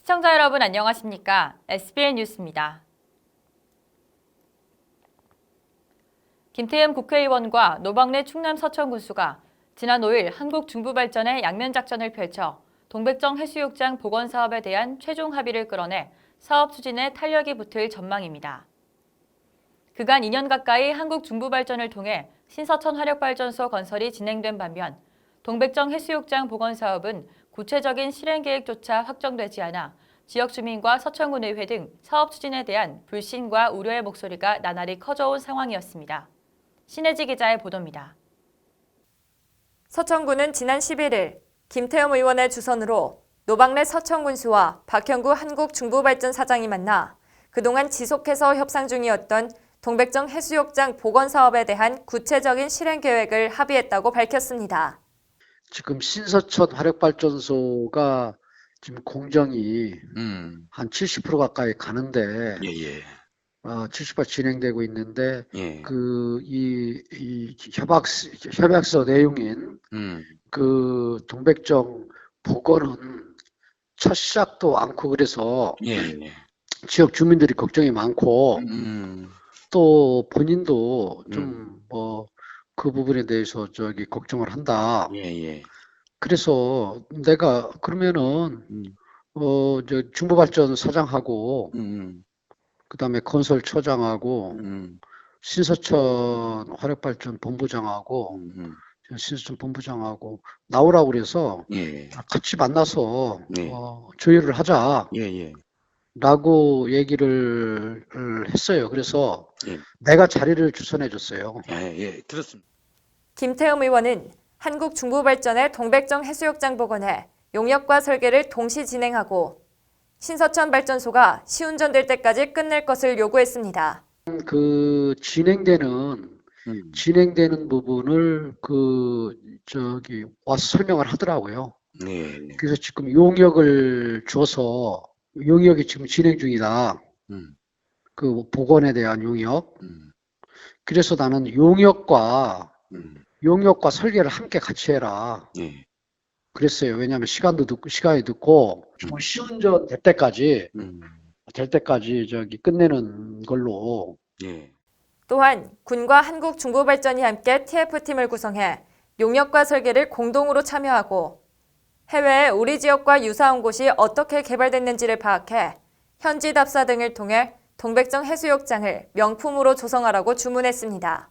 시청자 여러분 안녕하십니까? SBN 뉴스입니다. 김태흠 국회의원과 노방래 충남 서천군수가 지난 5일 한국중부발전의 양면작전을 펼쳐 동백정 해수욕장 복원사업에 대한 최종 합의를 끌어내 사업 추진에 탄력이 붙을 전망입니다. 그간 2년 가까이 한국중부발전을 통해 신서천 화력발전소 건설이 진행된 반면 동백정 해수욕장 복원사업은 구체적인 실행계획조차 확정되지 않아 지역 주민과 서천군의회 등 사업 추진에 대한 불신과 우려의 목소리가 나날이 커져온 상황이었습니다. 신혜지 기자의 보도입니다. 서천군은 지난 11일 김태흠 의원의 주선으로 노방래 서천군수와 박형구 한국중부발전 사장이 만나 그동안 지속해서 협상 중이었던 동백정 해수욕장 복원 사업에 대한 구체적인 실행 계획을 합의했다고 밝혔습니다. 지금 신서천 화력발전소가 지금 공정이 한 70% 가까이 가는데, 70% 진행되고 있는데, 이 협약서 내용인 그 동백정 복원은 첫 시작도 않고 그래서 지역 주민들이 걱정이 많고, 또 본인도 좀 그 부분에 대해서 걱정을 한다. 그래서 내가 그러면은 중부발전 사장하고 그다음에 건설처장하고 신서천 화력발전 본부장하고 신서천 본부장하고 나오라고 그래서 같이 만나서 조율을 하자. 라고 얘기를 했어요. 그래서 내가 자리를 주선해 줬어요. 들었습니다. 김태흠 의원은 한국중부발전의 동백정 해수욕장 복원에 용역과 설계를 동시 진행하고 신서천 발전소가 시운전될 때까지 끝낼 것을 요구했습니다. 그 진행되는 부분을 와서 설명을 하더라고요. 그래서 지금 용역을 줘서 용역이 지금 진행 중이다. 그 복원에 대한 용역. 그래서 나는 용역과 설계를 함께 같이 해라. 그랬어요. 왜냐하면 시간이 늦고 시운전 될 때까지 끝내는 걸로. 또한 군과 한국중부발전이 함께 TF팀을 구성해 용역과 설계를 공동으로 참여하고 해외에 우리 지역과 유사한 곳이 어떻게 개발됐는지를 파악해 현지 답사 등을 통해 동백정 해수욕장을 명품으로 조성하라고 주문했습니다.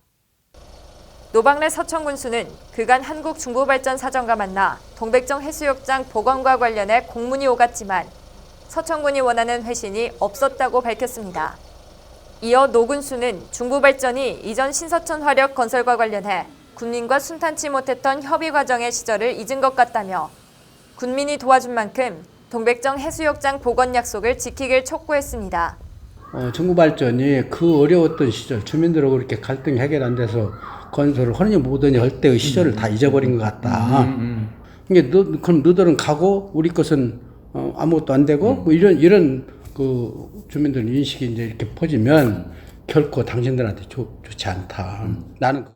노방래 서천군수는 그간 한국중부발전 사정과 만나 동백정 해수욕장 복원과 관련해 공문이 오갔지만 서천군이 원하는 회신이 없었다고 밝혔습니다. 이어 노 군수는 중부발전이 이전 신서천 화력 건설과 관련해 군민과 순탄치 못했던 협의 과정의 시절을 잊은 것 같다며 군민이 도와준 만큼 동백정 해수욕장 복원 약속을 지키길 촉구했습니다. 중부발전이 그 어려웠던 시절 주민들하고 그렇게 갈등이 해결 안 돼서 건설을 하느니 뭐더니 할 때의 시절을 다 잊어버린 것 같다. 그럼 너들은 가고 우리 것은 아무것도 안 되고 뭐 이런 그 주민들 인식이 이제 이렇게 퍼지면 결코 당신들한테 좋지 않다. 나는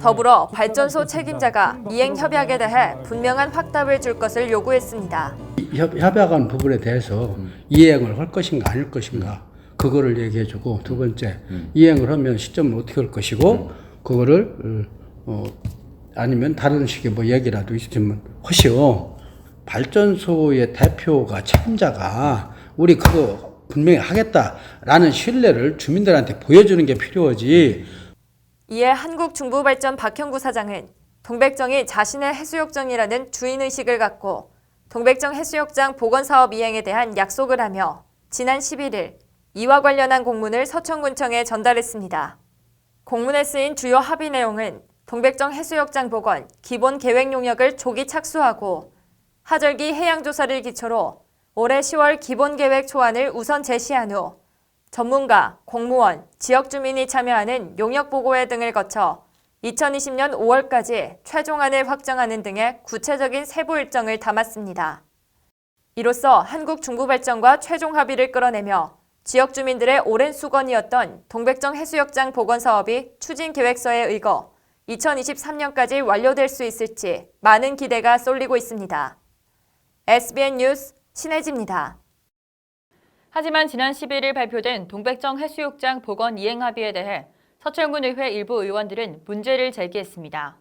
더불어 발전소 책임자가 이행 협약에 대해 분명한 확답을 줄 것을 요구했습니다. 협약한 부분에 대해서 이행을 할 것인가 아닐 것인가 그거를 얘기해주고 두 번째 이행을 하면 시점을 어떻게 할 것이고 그거를 아니면 다른 식의 뭐 얘기라도 있으면 하시오. 발전소의 대표가 책임자가 우리 그거 분명히 하겠다라는 신뢰를 주민들한테 보여주는 게 필요하지. 이에 한국중부발전 박형구 사장은 동백정이 자신의 해수욕장이라는 주인의식을 갖고 동백정 해수욕장 복원사업 이행에 대한 약속을 하며 지난 11일 이와 관련한 공문을 서천군청에 전달했습니다. 공문에 쓰인 주요 합의 내용은 동백정 해수욕장 복원 기본 계획 용역을 조기 착수하고 하절기 해양조사를 기초로 올해 10월 기본계획 초안을 우선 제시한 후 전문가, 공무원, 지역 주민이 참여하는 용역보고회 등을 거쳐 2020년 5월까지 최종안을 확정하는 등의 구체적인 세부 일정을 담았습니다. 이로써 한국중부발전과 최종 합의를 끌어내며 지역 주민들의 오랜 수건이었던 동백정 해수욕장 복원 사업이 추진 계획서에 의거 2023년까지 완료될 수 있을지 많은 기대가 쏠리고 있습니다. SBN 뉴스 신혜지입니다. 하지만 지난 11일 발표된 동백정 해수욕장 복원 이행 합의에 대해 서천군 의회 일부 의원들은 문제를 제기했습니다.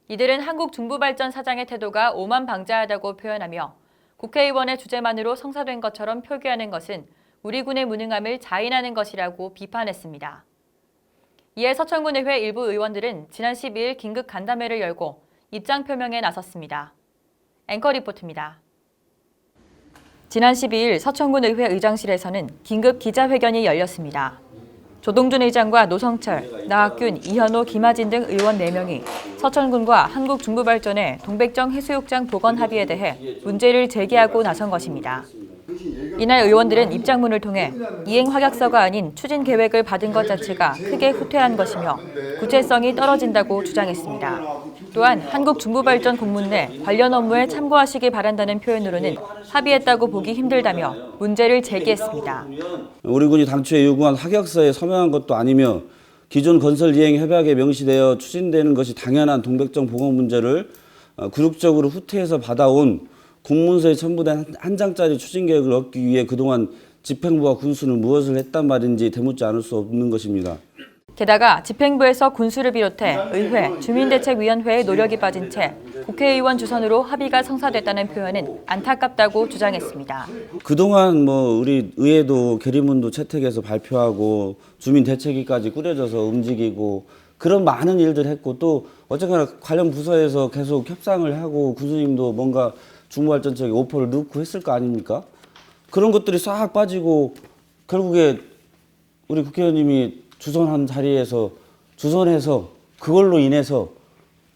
이들은 한국중부발전 사장의 태도가 오만방자하다고 표현하며 국회의원의 주재만으로 성사된 것처럼 표기하는 것은 우리 군의 무능함을 자인하는 것이라고 비판했습니다. 이에 서천군 의회 일부 의원들은 지난 12일 긴급 간담회를 열고 입장 표명에 나섰습니다. 앵커 리포트입니다. 지난 12일 서천군 의회 의장실에서는 긴급 기자회견이 열렸습니다. 조동준 의장과 노성철, 나학균, 이현호, 김하진 등 의원 4명이 서천군과 한국중부발전의 동백정 해수욕장 복원 합의에 대해 문제를 제기하고 나선 것입니다. 이날 의원들은 입장문을 통해 이행 확약서가 아닌 추진 계획을 받은 것 자체가 크게 후퇴한 것이며 구체성이 떨어진다고 주장했습니다. 또한 한국중부발전 공문 내 관련 업무에 참고하시기 바란다는 표현으로는 합의했다고 보기 힘들다며 문제를 제기했습니다. 우리 군이 당초에 요구한 확약서에 서명한 것도 아니며 기존 건설 이행 협약에 명시되어 추진되는 것이 당연한 동백정 복원 문제를 굴욕적으로 후퇴해서 받아온 공문서에 첨부된 한 장짜리 추진 계획을 얻기 위해 그동안 집행부와 군수는 무엇을 했단 말인지 되묻지 않을 수 없는 것입니다. 게다가 집행부에서 군수를 비롯해 의회, 주민대책위원회의 노력이 빠진 채 국회의원 주선으로 합의가 성사됐다는 표현은 안타깝다고 주장했습니다. 그동안 우리 의회도 결의문도 채택해서 발표하고 주민대책위까지 꾸려져서 움직이고 그런 많은 일들 했고 또 어쨌거나 관련 부서에서 계속 협상을 하고 군수님도 뭔가 중부발전 쪽에 오퍼를 넣고 했을 거 아닙니까? 그런 것들이 싹 빠지고 결국에 우리 국회의원님이 주선한 자리에서 주선해서 그걸로 인해서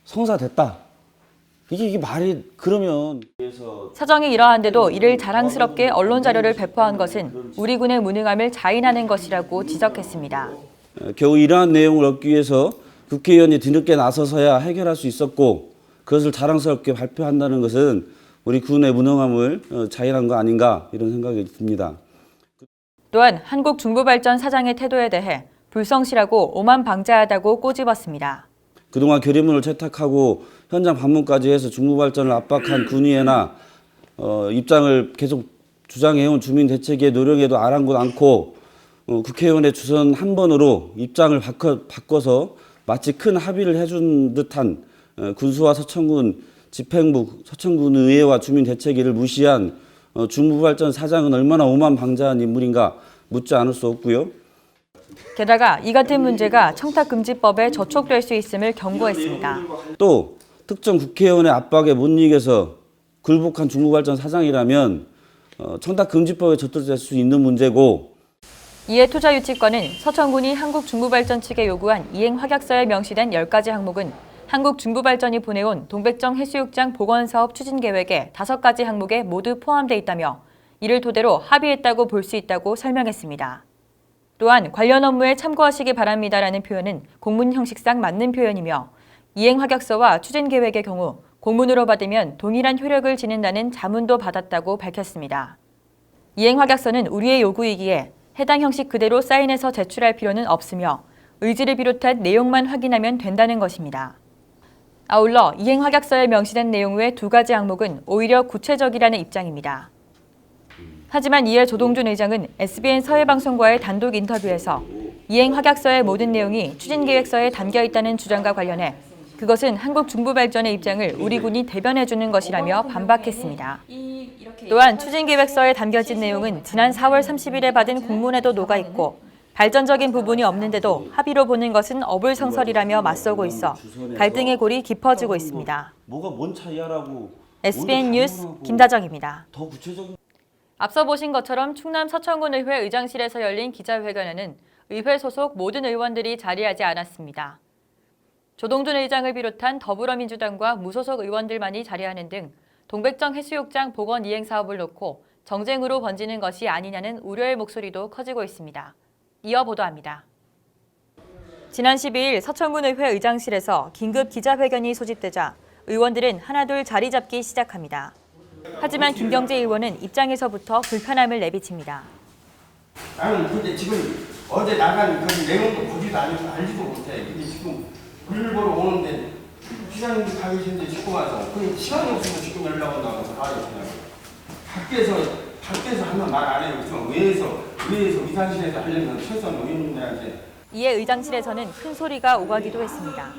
성사됐다. 이게 말이 그러면 사정이 이러한데도 이를 자랑스럽게 언론 자료를 배포한 것은 우리 군의 무능함을 자인하는 것이라고 지적했습니다. 겨우 이러한 내용을 얻기 위해서 국회의원이 뒤늦게 나서서야 해결할 수 있었고 그것을 자랑스럽게 발표한다는 것은 우리 군의 무능함을 자인한 거 아닌가 이런 생각이 듭니다. 또한 한국중부발전 사장의 태도에 대해 불성실하고 오만방자하다고 꼬집었습니다. 그동안 결의문을 채택하고 현장 방문까지 해서 중부발전을 압박한 군의회나 입장을 계속 주장해온 주민대책위의 노력에도 아랑곳 않고 국회의원의 주선 한 번으로 입장을 바꿔서 마치 큰 합의를 해준 듯한 군수와 서천군 집행부, 서천군 의회와 주민대책위를 무시한 중부발전 사장은 얼마나 오만방자한 인물인가 묻지 않을 수 없고요. 게다가 이 같은 문제가 청탁금지법에 저촉될 수 있음을 경고했습니다. 또 특정 국회의원의 압박에 못 이겨서 굴복한 중부발전 사장이라면 청탁금지법에 저촉될 수 있는 문제고 이에 투자유치권은 서천군이 한국중부발전 측에 요구한 이행 확약서에 명시된 10가지 항목은 한국중부발전이 보내온 동백정 해수욕장 복원사업 추진계획의 5가지 항목에 모두 포함돼 있다며 이를 토대로 합의했다고 볼 수 있다고 설명했습니다. 또한 관련 업무에 참고하시기 바랍니다라는 표현은 공문 형식상 맞는 표현이며 이행 확약서와 추진계획의 경우 공문으로 받으면 동일한 효력을 지닌다는 자문도 받았다고 밝혔습니다. 이행 확약서는 우리의 요구이기에 해당 형식 그대로 사인해서 제출할 필요는 없으며 의지를 비롯한 내용만 확인하면 된다는 것입니다. 아울러 이행 확약서에 명시된 내용 외 2가지 항목은 오히려 구체적이라는 입장입니다. 하지만 이에 조동준 의장은 SBN 서해방송과의 단독 인터뷰에서 이행 확약서의 모든 내용이 추진계획서에 담겨 있다는 주장과 관련해 그것은 한국중부발전의 입장을 우리 군이 대변해주는 것이라며 반박했습니다. 또한 추진계획서에 담겨진 내용은 지난 4월 30일에 받은 공문에도 녹아있고 발전적인 부분이 없는데도 합의로 보는 것은 어불성설이라며 맞서고 있어 갈등의 골이 깊어지고 있습니다. 뭐가 뭔 차이야라고 SBN 뉴스 김다정입니다. 더 구체적인 앞서 보신 것처럼 충남 서천군 의회 의장실에서 열린 기자회견에는 의회 소속 모든 의원들이 자리하지 않았습니다. 조동준 의장을 비롯한 더불어민주당과 무소속 의원들만이 자리하는 등 동백정 해수욕장 복원 이행 사업을 놓고 정쟁으로 번지는 것이 아니냐는 우려의 목소리도 커지고 있습니다. 이어 보도합니다. 지난 12일 서천군 의회 의장실에서 긴급 기자회견이 소집되자 의원들은 하나둘 자리 잡기 시작합니다. 하지만 김경재 의원은 입장에서부터 불편함을 내비칩니다. 나는 근데 지금 어제 나간 그 내용도 보지도 않아서 알지도 못해. 근데 지금 글 보러 오는데 시장님도 가 계신데 지금 와서 그 시간이 없으면 지금 연락 온다고 가요. 그냥 밖에서 밖에서 하면 말 안 해요. 그렇지만 외에서 의사실에서 하려면 최소한 의원님들한테 이에 의장실에서는 큰 소리가 오가기도 했습니다.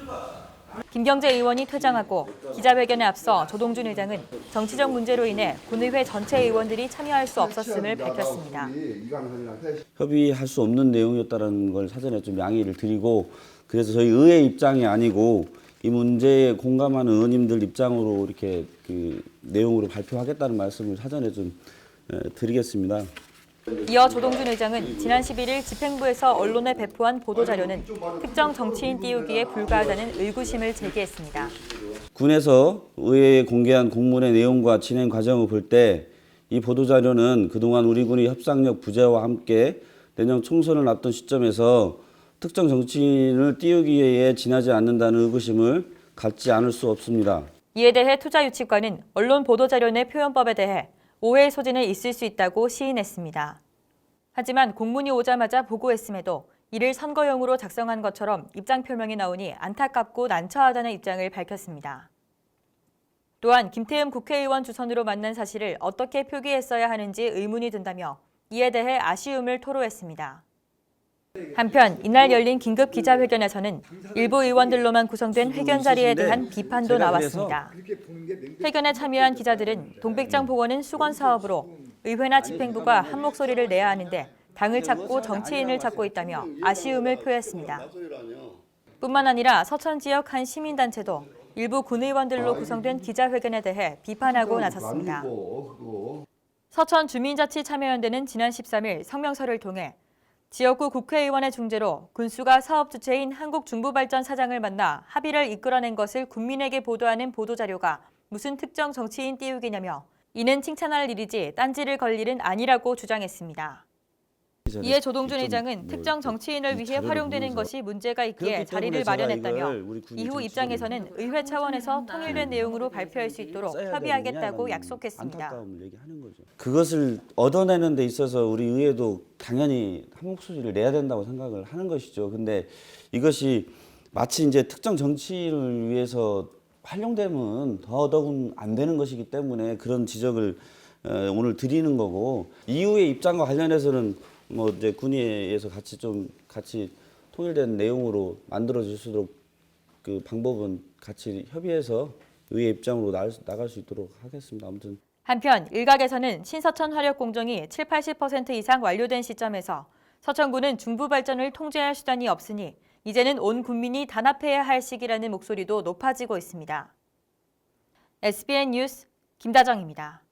김경재 의원이 퇴장하고 기자회견에 앞서 조동준 의장은 정치적 문제로 인해 군의회 전체 의원들이 참여할 수 없었음을 밝혔습니다. 협의할 수 없는 내용이었다는 걸 사전에 좀 양해를 드리고, 그래서 저희 의회 입장이 아니고 이 문제에 공감하는 의원님들 입장으로 이렇게 그 내용으로 발표하겠다는 말씀을 사전에 좀 드리겠습니다. 이어 조동준 의장은 지난 11일 집행부에서 언론에 배포한 보도자료는 특정 정치인 띄우기에 불과하다는 의구심을 제기했습니다. 군에서 의회에 공개한 공문의 내용과 진행 과정을 볼 때 이 보도자료는 그동안 우리 군의 협상력 부재와 함께 내년 총선을 앞둔 시점에서 특정 정치인을 띄우기에 지나지 않는다는 의구심을 갖지 않을 수 없습니다. 이에 대해 투자유치관은 언론 보도자료 내 표현법에 대해 오해의 소지는 있을 수 있다고 시인했습니다. 하지만 공문이 오자마자 보고했음에도 이를 선거용으로 작성한 것처럼 입장 표명이 나오니 안타깝고 난처하다는 입장을 밝혔습니다. 또한 김태흠 국회의원 주선으로 만난 사실을 어떻게 표기했어야 하는지 의문이 든다며 이에 대해 아쉬움을 토로했습니다. 한편 이날 열린 긴급 기자회견에서는 일부 의원들로만 구성된 회견 자리에 대한 비판도 나왔습니다. 회견에 참여한 기자들은 동백장 복원은 수건 사업으로 의회나 집행부가 한 목소리를 내야 하는데 당을 찾고 정치인을 찾고 있다며 아쉬움을 표했습니다. 뿐만 아니라 서천 지역 한 시민단체도 일부 군의원들로 구성된 기자회견에 대해 비판하고 나섰습니다. 서천 주민자치참여연대는 지난 13일 성명서를 통해 지역구 국회의원의 중재로 군수가 사업 주체인 한국중부발전 사장을 만나 합의를 이끌어낸 것을 국민에게 보도하는 보도자료가 무슨 특정 정치인 띄우기냐며 이는 칭찬할 일이지 딴지를 걸 일은 아니라고 주장했습니다. 이에 조동준 의장은 특정 정치인을 위해 활용되는 것이 문제가 있기에 자리를 마련했다며 이후 입장에서는 의회 차원에서 통일된 내용으로 발표할 수 있도록 협의하겠다고 약속했습니다. 그것을 얻어내는 데 있어서 우리 의회도 당연히 한 목소리를 내야 된다고 생각을 하는 것이죠. 근데 이것이 마치 이제 특정 정치인을 위해서 활용되면 더더욱 안 되는 것이기 때문에 그런 지적을 오늘 드리는 거고, 이후의 입장과 관련해서는 뭐 이제 군의회에서 같이 통일된 내용으로 만들어 줄 수 있도록 그 방법은 같이 협의해서 의회 입장으로 나갈 수 있도록 하겠습니다. 아무튼 한편 일각에서는 신서천 화력 공정이 70-80% 이상 완료된 시점에서 서천군은 중부 발전을 통제할 수단이 없으니 이제는 온 국민이 단합해야 할 시기라는 목소리도 높아지고 있습니다. SBN 뉴스 김다정입니다.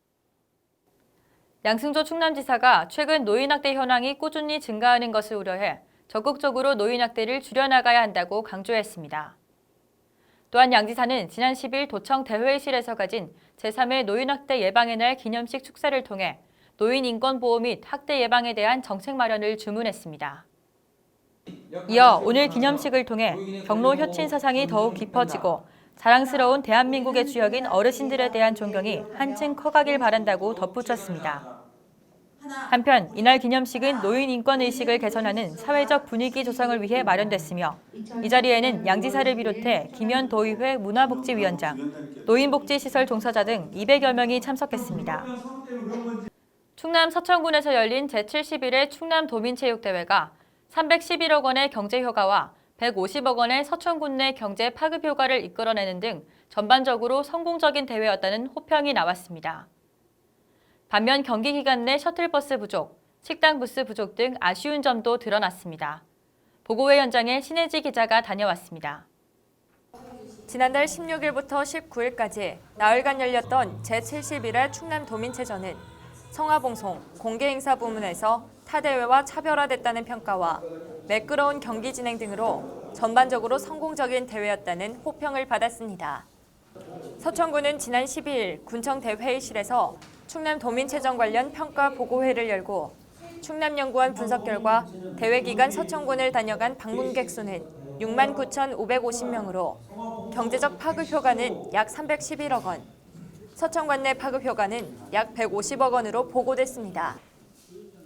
양승조 충남지사가 최근 노인학대 현황이 꾸준히 증가하는 것을 우려해 적극적으로 노인학대를 줄여나가야 한다고 강조했습니다. 또한 양 지사는 지난 10일 도청 대회의실에서 가진 제3회 노인학대 예방의 날 기념식 축사를 통해 노인 인권 보호 및 학대 예방에 대한 정책 마련을 주문했습니다. 이어 오늘 기념식을 통해 경로 혈친 사상이 더욱 깊어지고 자랑스러운 대한민국의 주역인 어르신들에 대한 존경이 한층 커가길 바란다고 덧붙였습니다. 한편 이날 기념식은 노인 인권 의식을 개선하는 사회적 분위기 조성을 위해 마련됐으며 이 자리에는 양 지사를 비롯해 김현 도의회 문화복지위원장, 노인복지시설 종사자 등 200여 명이 참석했습니다. 충남 서천군에서 열린 제71회 충남도민체육대회가 311억 원의 경제 효과와 150억 원의 서천군 내 경제 파급 효과를 이끌어내는 등 전반적으로 성공적인 대회였다는 호평이 나왔습니다. 반면 경기 기간 내 셔틀버스 부족, 식당 부스 부족 등 아쉬운 점도 드러났습니다. 보고회 현장에 신혜지 기자가 다녀왔습니다. 지난달 16일부터 19일까지 나흘간 열렸던 제71회 충남도민체전은 성화봉송, 공개행사 부문에서 타대회와 차별화됐다는 평가와 매끄러운 경기 진행 등으로 전반적으로 성공적인 대회였다는 호평을 받았습니다. 서천군은 지난 12일 군청 대회의실에서 충남도민체전 관련 평가 보고회를 열고 충남연구원 분석 결과 대회 기간 서천군을 다녀간 방문객 수는 69,550명으로 경제적 파급 효과는 약 311억 원, 서천관 내 파급 효과는 약 150억 원으로 보고됐습니다.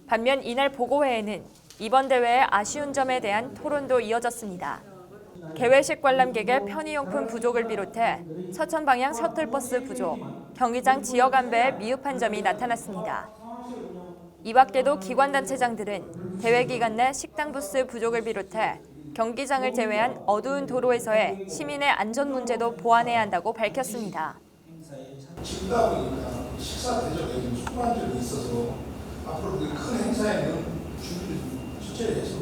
반면 이날 보고회에는 이번 대회의 아쉬운 점에 대한 토론도 이어졌습니다. 개회식 관람객의 편의용품 부족을 비롯해 서천 방향 셔틀버스 부족, 경기장 지역 안배에 미흡한 점이 나타났습니다. 이 밖에도 기관단체장들은 대회 기간 내 식당 부스 부족을 비롯해 경기장을 제외한 어두운 도로에서의 시민의 안전 문제도 보완해야 한다고 밝혔습니다. 춥다 보니까 식사 대접에 좀 소홀한 점이 있어서 앞으로 큰 행사에는 준비를 철저히 해서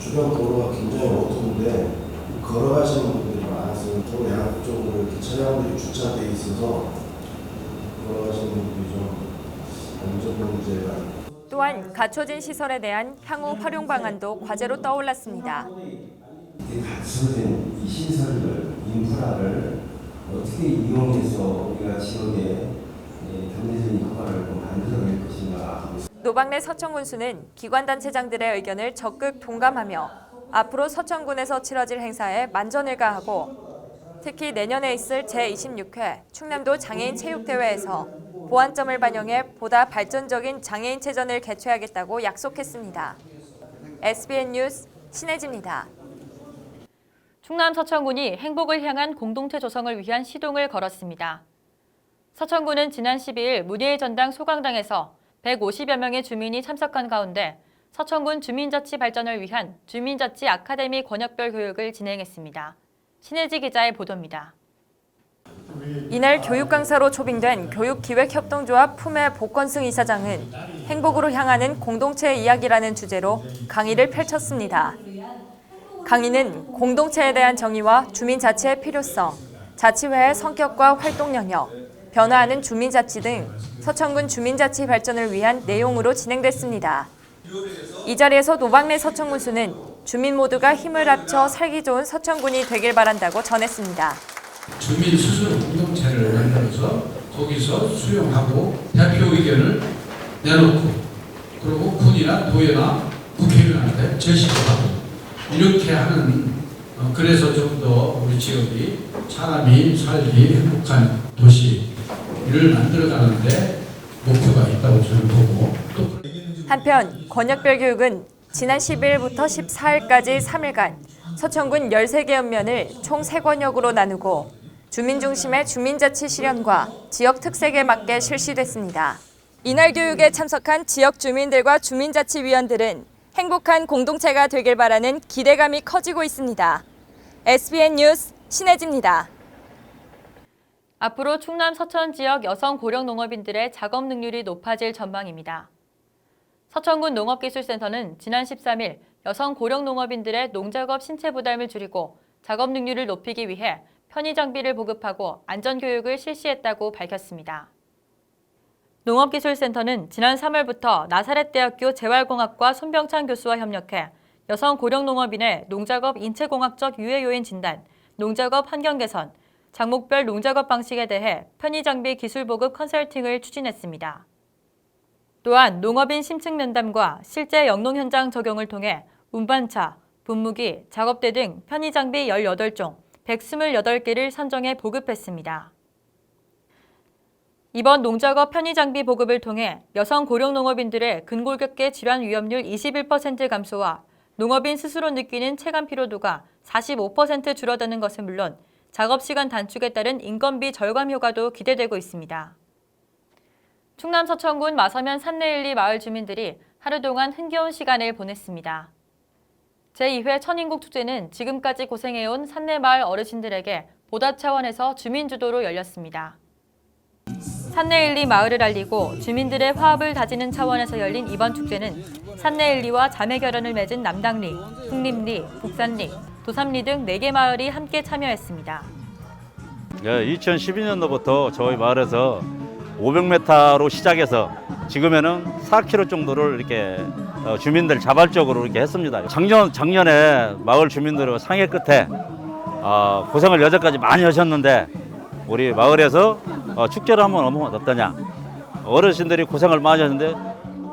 주변 도로가 굉장히 어두운데 걸어가시는 분들이 많아서 도로 양쪽으로 이렇게 차량들이 주차돼 있어서 걸어가시는 분들이 좀 안전 문제가. 또한 갖춰진 시설에 대한 향후 활용 방안도 과제로 떠올랐습니다. 갖춰진 이 시설을, 인프라를 어떻게 이용해서 우리가 지역에 경제적인 효과를 만들어낼 것인가. 노박래 서천군수는 기관단체장들의 의견을 적극 동감하며 앞으로 서천군에서 치러질 행사에 만전을 가하고 특히 내년에 있을 제26회 충남도 장애인 체육대회에서 보완점을 반영해 보다 발전적인 장애인 체전을 개최하겠다고 약속했습니다. SBN 뉴스 신혜지입니다. 충남 서천군이 행복을 향한 공동체 조성을 위한 시동을 걸었습니다. 서천군은 지난 12일 문예의 전당 소강당에서 150여 명의 주민이 참석한 가운데 서천군 주민자치 발전을 위한 주민자치 아카데미 권역별 교육을 진행했습니다. 신혜지 기자의 보도입니다. 이날 교육 강사로 초빙된 교육기획협동조합 품의 복건승 이사장은 행복으로 향하는 공동체의 이야기라는 주제로 강의를 펼쳤습니다. 강의는 공동체에 대한 정의와 주민자치의 필요성, 자치회의 성격과 활동 영역, 변화하는 주민자치 등 서천군 주민자치 발전을 위한 내용으로 진행됐습니다. 이 자리에서 노박래 서천군수는 주민 모두가 힘을 합쳐 살기 좋은 서천군이 되길 바란다고 전했습니다. 주민 스스로 공동체를 만들어서 거기서 수용하고 대표 의견을 내놓고 그리고 군이나 도의나 국회의원한테 제시도 하고 이렇게 하는 그래서 좀 더 우리 지역이 사람이 살기 행복한 도시를 만들어가는데 목표가 있다고 저는 보고 또 한편 권역별 교육은 지난 10일부터 14일까지 3일간 서천군 13개 읍면을 총 3권역으로 나누고 주민 중심의 주민자치 실현과 지역 특색에 맞게 실시됐습니다. 이날 교육에 참석한 지역 주민들과 주민자치위원들은 행복한 공동체가 되길 바라는 기대감이 커지고 있습니다. SBN 뉴스 신혜지입니다. 앞으로 충남 서천 지역 여성 고령 농업인들의 작업 능률이 높아질 전망입니다. 서천군 농업기술센터는 지난 13일 여성 고령 농업인들의 농작업 신체 부담을 줄이고 작업 능률을 높이기 위해 편의 장비를 보급하고 안전교육을 실시했다고 밝혔습니다. 농업기술센터는 지난 3월부터 나사렛대학교 재활공학과 손병찬 교수와 협력해 여성 고령 농업인의 농작업 인체공학적 유해 요인 진단, 농작업 환경 개선, 작목별 농작업 방식에 대해 편의 장비 기술 보급 컨설팅을 추진했습니다. 또한 농업인 심층 면담과 실제 영농 현장 적용을 통해 운반차, 분무기, 작업대 등 편의 장비 18종, 128개를 선정해 보급했습니다. 이번 농작업 편의 장비 보급을 통해 여성 고령 농업인들의 근골격계 질환 위험률 21% 감소와 농업인 스스로 느끼는 체감 피로도가 45% 줄어드는 것은 물론 작업 시간 단축에 따른 인건비 절감 효과도 기대되고 있습니다. 충남 서천군 마서면 산내일리 마을 주민들이 하루 동안 흥겨운 시간을 보냈습니다. 제2회 천인국축제는 지금까지 고생해온 산내마을 어르신들에게 보답 차원에서 주민 주도로 열렸습니다. 산내일리 마을을 알리고 주민들의 화합을 다지는 차원에서 열린 이번 축제는 산내일리와 자매결연을 맺은 남당리, 풍림리, 북산리, 도삼리 등 4개 마을이 함께 참여했습니다. 2012년도부터 저희 마을에서 500m로 시작해서 지금에는 4km 정도를 이렇게 주민들 자발적으로 이렇게 했습니다. 작년에 마을 주민들의 상해 끝에 고생을 여태까지 많이 하셨는데 우리 마을에서 축제를 한번 하면 어떠냐. 어르신들이 고생을 많이 하셨는데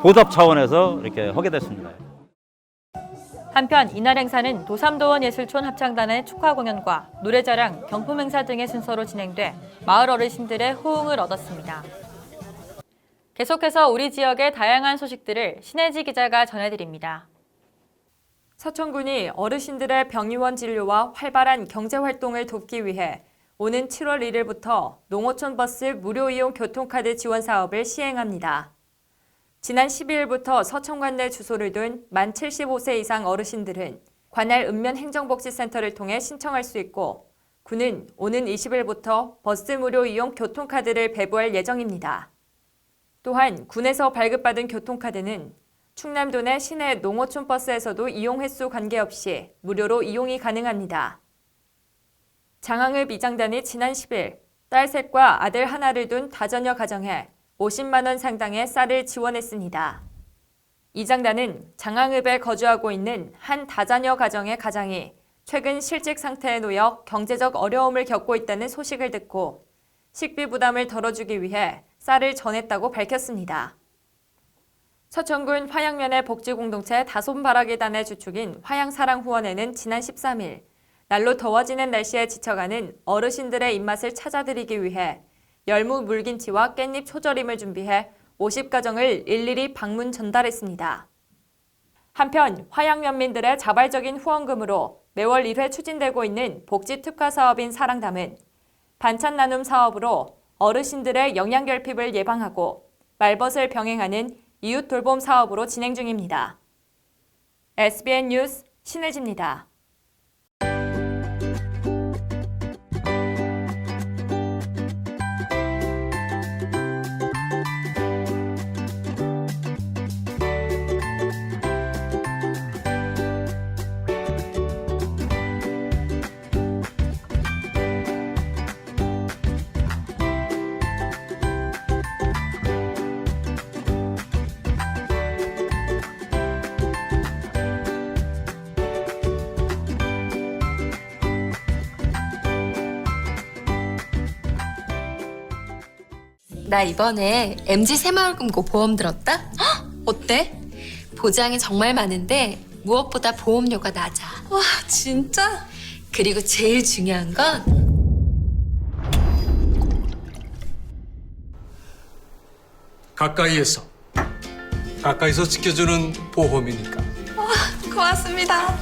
보답 차원에서 이렇게 하게 됐습니다. 한편 이날 행사는 도삼도원 예술촌 합창단의 축하 공연과 노래자랑, 경품 행사 등의 순서로 진행돼 마을 어르신들의 호응을 얻었습니다. 계속해서 우리 지역의 다양한 소식들을 신혜지 기자가 전해드립니다. 서천군이 어르신들의 병의원 진료와 활발한 경제활동을 돕기 위해 오는 7월 1일부터 농어촌 버스 무료 이용 교통카드 지원 사업을 시행합니다. 지난 12일부터 서천관 내 주소를 둔 만 75세 이상 어르신들은 관할 읍면행정복지센터를 통해 신청할 수 있고 구는 오는 20일부터 버스 무료 이용 교통카드를 배부할 예정입니다. 또한 군에서 발급받은 교통카드는 충남도 내 시내 농어촌 버스에서도 이용 횟수 관계없이 무료로 이용이 가능합니다. 장항읍 이장단이 지난 10일 딸 셋과 아들 하나를 둔 다자녀 가정에 50만 원 상당의 쌀을 지원했습니다. 이장단은 장항읍에 거주하고 있는 한 다자녀 가정의 가장이 최근 실직 상태에 놓여 경제적 어려움을 겪고 있다는 소식을 듣고 식비 부담을 덜어주기 위해 쌀을 전했다고 밝혔습니다. 서천군 화양면의 복지공동체 다솜바라기단의 주축인 화양사랑후원회는 지난 13일 날로 더워지는 날씨에 지쳐가는 어르신들의 입맛을 찾아드리기 위해 열무 물김치와 깻잎 초절임을 준비해 50가정을 일일이 방문 전달했습니다. 한편 화양면민들의 자발적인 후원금으로 매월 1회 추진되고 있는 복지 특화 사업인 사랑담은 반찬 나눔 사업으로 어르신들의 영양결핍을 예방하고 말벗을 병행하는 이웃 돌봄 사업으로 진행 중입니다. SBN 뉴스 신혜지입니다. 나 이번에 MG 새마을금고 보험 들었다? 헉, 어때? 보장이 정말 많은데 무엇보다 보험료가 낮아. 와, 진짜? 그리고 제일 중요한 건 가까이에서 지켜주는 보험이니까. 고맙습니다.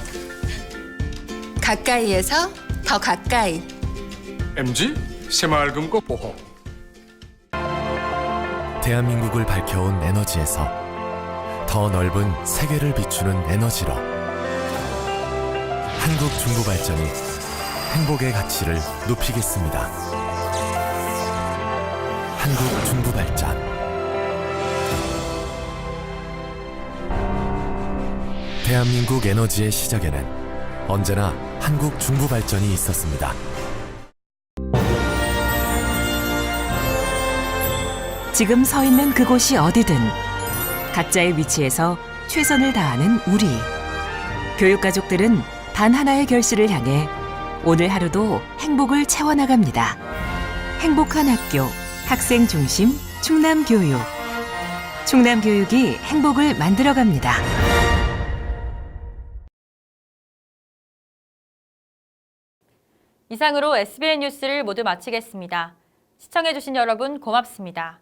가까이에서 더 가까이. MG 새마을금고 보험. 대한민국을 밝혀온 에너지에서 더 넓은 세계를 비추는 에너지로 한국중부발전이 행복의 가치를 높이겠습니다. 한국중부발전. 대한민국 에너지의 시작에는 언제나 한국중부발전이 있었습니다. 지금 서 있는 그곳이 어디든 각자의 위치에서 최선을 다하는 우리. 교육가족들은 단 하나의 결실을 향해 오늘 하루도 행복을 채워나갑니다. 행복한 학교, 학생 중심 충남교육. 충남교육이 행복을 만들어갑니다. 이상으로 SBN 뉴스를 모두 마치겠습니다. 시청해주신 여러분 고맙습니다.